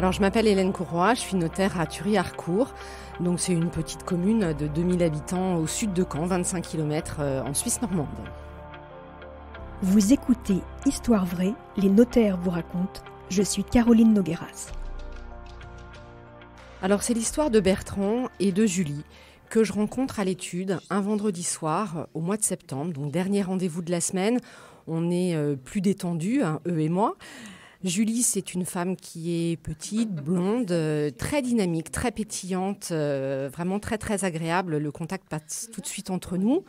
Alors, je m'appelle Hélène Courroy, je suis notaire à Thury-Harcourt. Donc, c'est une petite commune de 2000 habitants au sud de Caen, 25 km en Suisse normande. Vous écoutez Histoire vraie, les notaires vous racontent. Je suis Caroline Nogueras. Alors, c'est l'histoire de Bertrand et de Julie que je rencontre à l'étude un vendredi soir au mois de septembre. Donc, dernier rendez-vous de la semaine. On est plus détendus, eux et moi. Julie, c'est une femme qui est petite, blonde, très dynamique, très pétillante, vraiment très très agréable. Le contact passe tout de suite entre nous.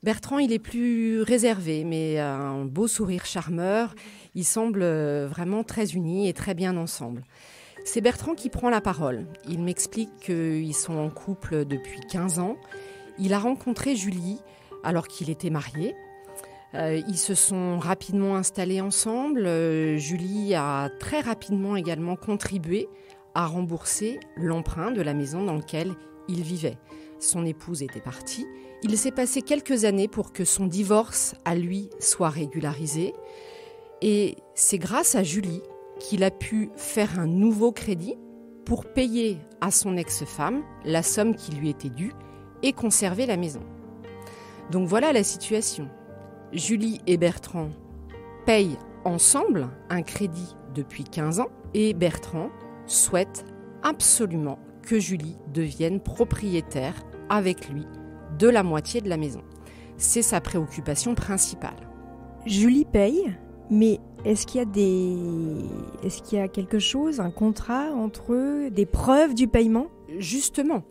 Bertrand, il est plus réservé, mais un beau sourire charmeur. Ils semblent vraiment très unis et très bien ensemble. C'est Bertrand qui prend la parole. Il m'explique qu'ils sont en couple depuis 15 ans. Il a rencontré Julie alors qu'il était marié. Ils se sont rapidement installés ensemble. Julie a très rapidement également contribué à rembourser l'emprunt de la maison dans laquelle il vivait. Son épouse était partie. Il s'est passé quelques années pour que son divorce à lui soit régularisé. Et c'est grâce à Julie qu'il a pu faire un nouveau crédit pour payer à son ex-femme la somme qui lui était due et conserver la maison. Donc voilà la situation. Julie et Bertrand payent ensemble un crédit depuis 15 ans et Bertrand souhaite absolument que Julie devienne propriétaire avec lui de la moitié de la maison. C'est sa préoccupation principale. Julie paye, mais est-ce qu'il y a quelque chose, un contrat entre eux, des preuves du paiement ? Justement,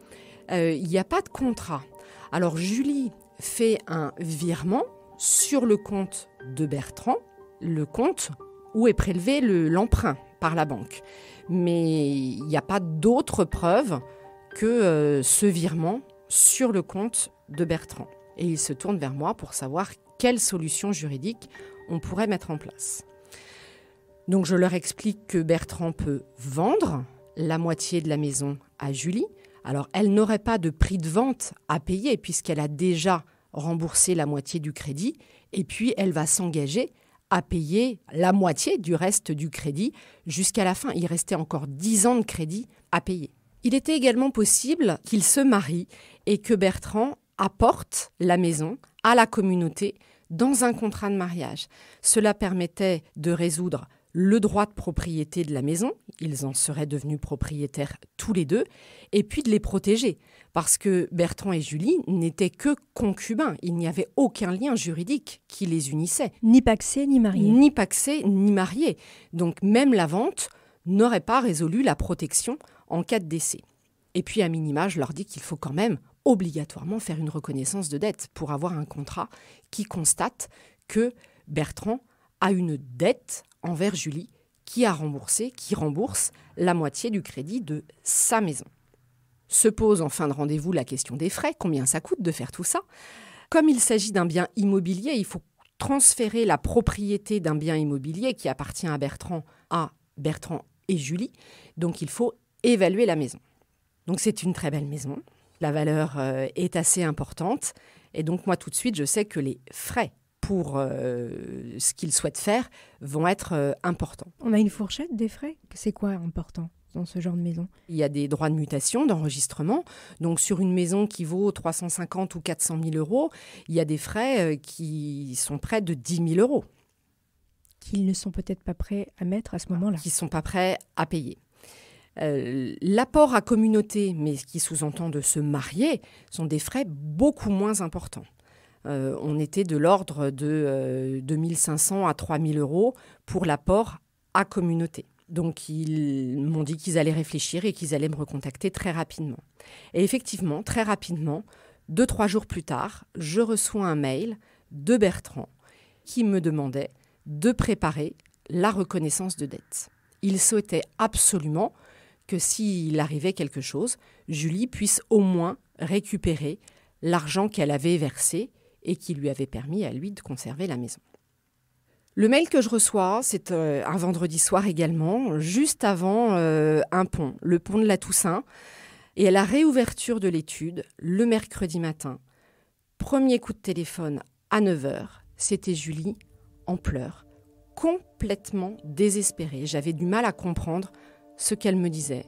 il n'y a pas de contrat. Alors Julie fait un virement sur le compte de Bertrand, le compte où est prélevé l'emprunt par la banque. Mais il n'y a pas d'autre preuve que ce virement sur le compte de Bertrand. Et il se tourne vers moi pour savoir quelle solution juridique on pourrait mettre en place. Donc je leur explique que Bertrand peut vendre la moitié de la maison à Julie. Alors elle n'aurait pas de prix de vente à payer puisqu'elle a déjà rembourser la moitié du crédit et puis elle va s'engager à payer la moitié du reste du crédit jusqu'à la fin. Il restait encore 10 ans de crédit à payer. Il était également possible qu'il se marie et que Bertrand apporte la maison à la communauté dans un contrat de mariage. Cela permettait de résoudre le droit de propriété de la maison, ils en seraient devenus propriétaires tous les deux, et puis de les protéger, parce que Bertrand et Julie n'étaient que concubins, il n'y avait aucun lien juridique qui les unissait. Ni pacsé, ni marié. Ni pacsé, ni marié. Donc même la vente n'aurait pas résolu la protection en cas de décès. Et puis à minima, je leur dis qu'il faut quand même obligatoirement faire une reconnaissance de dette pour avoir un contrat qui constate que Bertrand a une dette envers Julie qui rembourse la moitié du crédit de sa maison. Se pose en fin de rendez-vous la question des frais, combien ça coûte de faire tout ça. Comme il s'agit d'un bien immobilier, il faut transférer la propriété d'un bien immobilier qui appartient à Bertrand et Julie, donc il faut évaluer la maison. Donc c'est une très belle maison, la valeur est assez importante et donc moi tout de suite je sais que les frais pour ce qu'ils souhaitent faire vont être importants. On a une fourchette des frais ? C'est quoi important dans ce genre de maison ? Il y a des droits de mutation, d'enregistrement. Donc sur une maison qui vaut 350 ou 400 000 euros, il y a des frais qui sont près de 10 000 euros. Qu'ils ne sont peut-être pas prêts à mettre à ce moment-là. Qui ne sont pas prêts à payer. L'apport à communauté, mais qui sous-entend de se marier, sont des frais beaucoup moins importants. On était de l'ordre de 2 500 à 3 000 euros pour l'apport à communauté. Donc, ils m'ont dit qu'ils allaient réfléchir et qu'ils allaient me recontacter très rapidement. Et effectivement, très rapidement, 2-3 jours plus tard, je reçois un mail de Bertrand qui me demandait de préparer la reconnaissance de dette. Il souhaitait absolument que s'il arrivait quelque chose, Julie puisse au moins récupérer l'argent qu'elle avait versé et qui lui avait permis à lui de conserver la maison. Le mail que je reçois, c'est un vendredi soir également, juste avant un pont, le pont de la Toussaint, et à la réouverture de l'étude, le mercredi matin. Premier coup de téléphone à 9h, c'était Julie en pleurs, complètement désespérée. J'avais du mal à comprendre ce qu'elle me disait.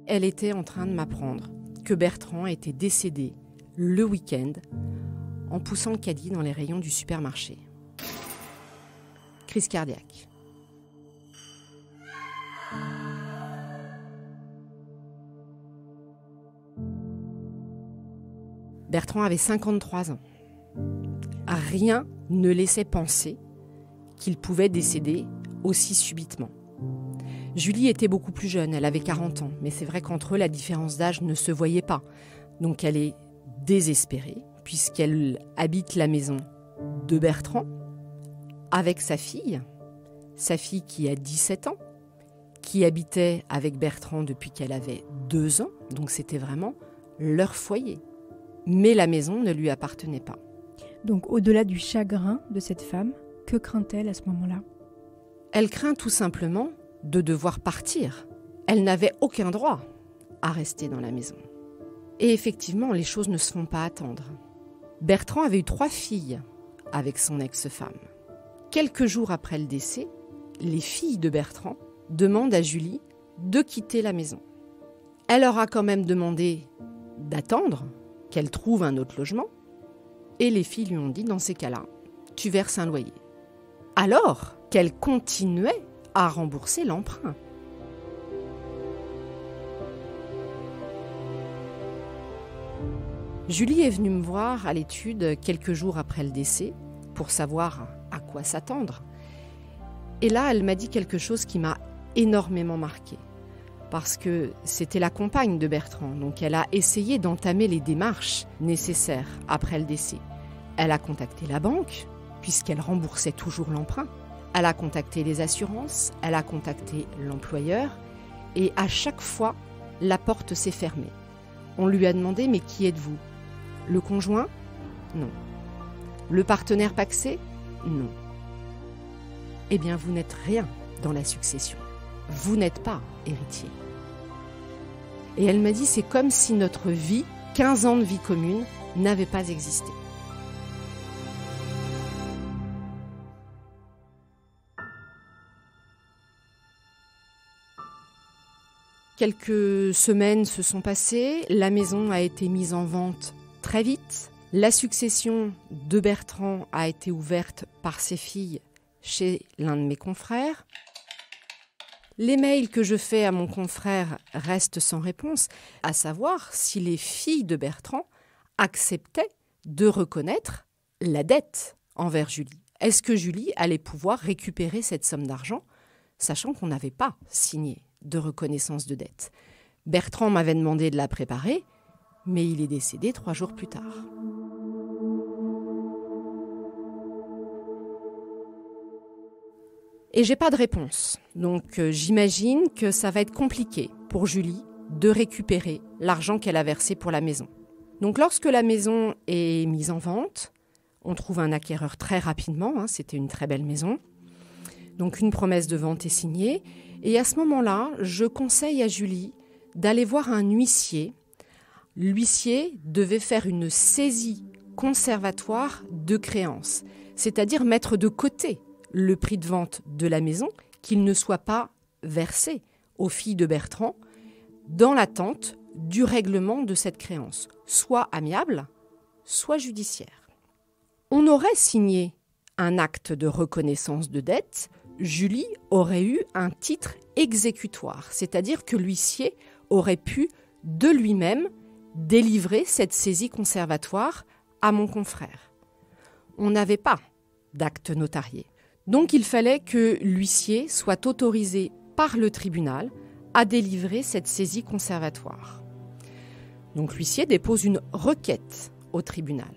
Elle était en train de m'apprendre que Bertrand était décédé le week-end en poussant le caddie dans les rayons du supermarché. Crise cardiaque. Bertrand avait 53 ans. Rien ne laissait penser qu'il pouvait décéder aussi subitement. Julie était beaucoup plus jeune, elle avait 40 ans, mais c'est vrai qu'entre eux, la différence d'âge ne se voyait pas. Donc elle est désespérée, puisqu'elle habite la maison de Bertrand, avec sa fille qui a 17 ans, qui habitait avec Bertrand depuis qu'elle avait 2 ans, donc c'était vraiment leur foyer. Mais la maison ne lui appartenait pas. Donc au-delà du chagrin de cette femme, que craint-elle à ce moment-là ? Elle craint tout simplement de devoir partir. Elle n'avait aucun droit à rester dans la maison. Et effectivement, les choses ne se font pas attendre. Bertrand avait eu 3 filles avec son ex-femme. Quelques jours après le décès, les filles de Bertrand demandent à Julie de quitter la maison. Elle leur a quand même demandé d'attendre qu'elle trouve un autre logement. Et les filles lui ont dit, dans ces cas-là, tu verses un loyer. Alors qu'elle continuait à rembourser l'emprunt. Julie est venue me voir à l'étude quelques jours après le décès pour savoir à quoi s'attendre. Et là, elle m'a dit quelque chose qui m'a énormément marquée. Parce que c'était la compagne de Bertrand, donc elle a essayé d'entamer les démarches nécessaires après le décès. Elle a contacté la banque, puisqu'elle remboursait toujours l'emprunt. Elle a contacté les assurances, elle a contacté l'employeur, et à chaque fois, la porte s'est fermée. On lui a demandé « Mais qui êtes-vous » ? Le conjoint ? Non. Le partenaire pacsé ? Non. Eh bien, vous n'êtes rien dans la succession. Vous n'êtes pas héritier. Et elle m'a dit, c'est comme si notre vie, 15 ans de vie commune, n'avait pas existé. Quelques semaines se sont passées, la maison a été mise en vente très vite. La succession de Bertrand a été ouverte par ses filles chez l'un de mes confrères. Les mails que je fais à mon confrère restent sans réponse, à savoir si les filles de Bertrand acceptaient de reconnaître la dette envers Julie. Est-ce que Julie allait pouvoir récupérer cette somme d'argent, sachant qu'on n'avait pas signé de reconnaissance de dette ? Bertrand m'avait demandé de la préparer, mais il est décédé 3 jours plus tard. Et j'ai pas de réponse. Donc j'imagine que ça va être compliqué pour Julie de récupérer l'argent qu'elle a versé pour la maison. Donc lorsque la maison est mise en vente, on trouve un acquéreur très rapidement, c'était une très belle maison. Donc une promesse de vente est signée. Et à ce moment-là, je conseille à Julie d'aller voir un huissier. L'huissier devait faire une saisie conservatoire de créances, c'est-à-dire mettre de côté le prix de vente de la maison, qu'il ne soit pas versé aux filles de Bertrand dans l'attente du règlement de cette créance, soit amiable, soit judiciaire. On aurait signé un acte de reconnaissance de dette, Julie aurait eu un titre exécutoire, c'est-à-dire que l'huissier aurait pu de lui-même délivrer cette saisie conservatoire à mon confrère. On n'avait pas d'acte notarié. Donc il fallait que l'huissier soit autorisé par le tribunal à délivrer cette saisie conservatoire. Donc l'huissier dépose une requête au tribunal.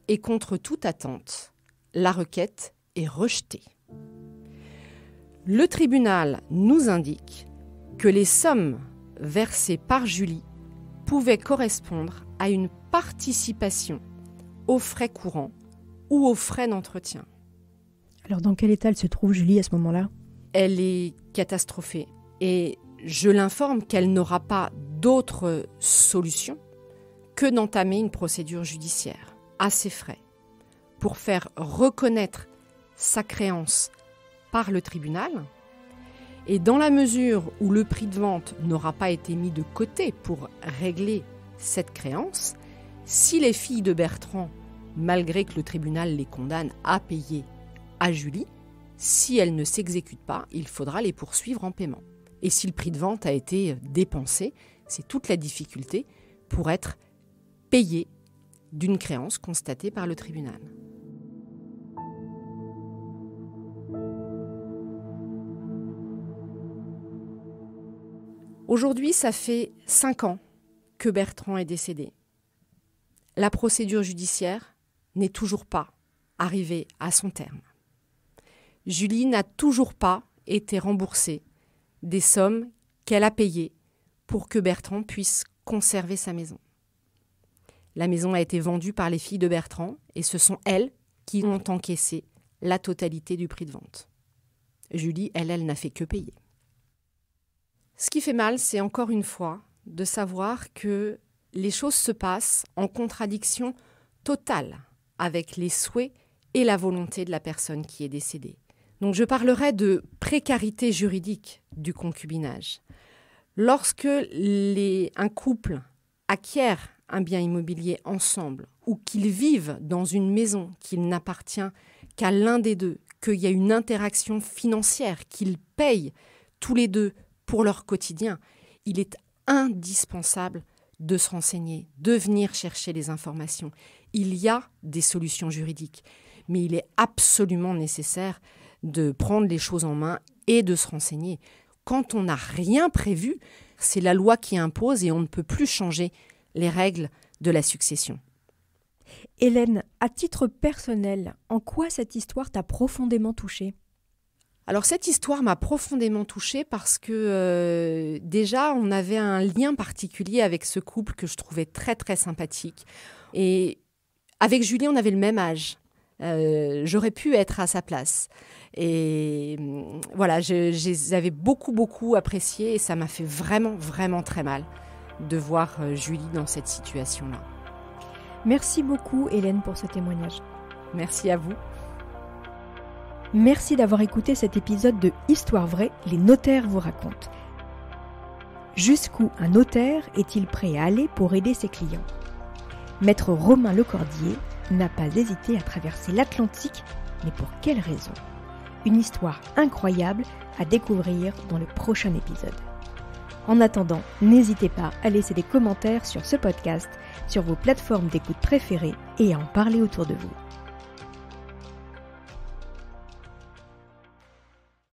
Et contre toute attente, la requête est rejetée. Le tribunal nous indique que les sommes versées par Julie pouvaient correspondre à une participation aux frais courants ou aux frais d'entretien. Alors dans quel état elle se trouve, Julie, à ce moment-là ? Elle est catastrophée et je l'informe qu'elle n'aura pas d'autre solution que d'entamer une procédure judiciaire à ses frais pour faire reconnaître sa créance par le tribunal. Et dans la mesure où le prix de vente n'aura pas été mis de côté pour régler cette créance, si les filles de Bertrand, malgré que le tribunal les condamne à payer à Julie, si elles ne s'exécutent pas, il faudra les poursuivre en paiement. Et si le prix de vente a été dépensé, c'est toute la difficulté pour être payé d'une créance constatée par le tribunal. Aujourd'hui, ça fait 5 ans que Bertrand est décédé. La procédure judiciaire n'est toujours pas arrivée à son terme. Julie n'a toujours pas été remboursée des sommes qu'elle a payées pour que Bertrand puisse conserver sa maison. La maison a été vendue par les filles de Bertrand et ce sont elles qui ont encaissé la totalité du prix de vente. Julie, elle n'a fait que payer. Ce qui fait mal, c'est encore une fois de savoir que les choses se passent en contradiction totale avec les souhaits et la volonté de la personne qui est décédée. Donc je parlerai de précarité juridique du concubinage. Lorsque un couple acquiert un bien immobilier ensemble ou qu'ils vivent dans une maison qui n'appartient qu'à l'un des deux, qu'il y a une interaction financière, qu'ils payent tous les deux pour leur quotidien, il est indispensable de se renseigner, de venir chercher les informations. Il y a des solutions juridiques, mais il est absolument nécessaire de prendre les choses en main et de se renseigner. Quand on n'a rien prévu, c'est la loi qui impose et on ne peut plus changer les règles de la succession. Hélène, à titre personnel, en quoi cette histoire t'a profondément touchée ? Alors cette histoire m'a profondément touchée parce que déjà on avait un lien particulier avec ce couple que je trouvais très très sympathique. Et avec Julie on avait le même âge. J'aurais pu être à sa place. Et voilà, je les avais beaucoup appréciés et ça m'a fait vraiment très mal de voir Julie dans cette situation-là. Merci beaucoup Hélène pour ce témoignage. Merci à vous. Merci d'avoir écouté cet épisode de Histoire vraie, les notaires vous racontent. Jusqu'où un notaire est-il prêt à aller pour aider ses clients ? Maître Romain Lecordier n'a pas hésité à traverser l'Atlantique, mais pour quelle raison ? Une histoire incroyable à découvrir dans le prochain épisode. En attendant, n'hésitez pas à laisser des commentaires sur ce podcast, sur vos plateformes d'écoute préférées et à en parler autour de vous.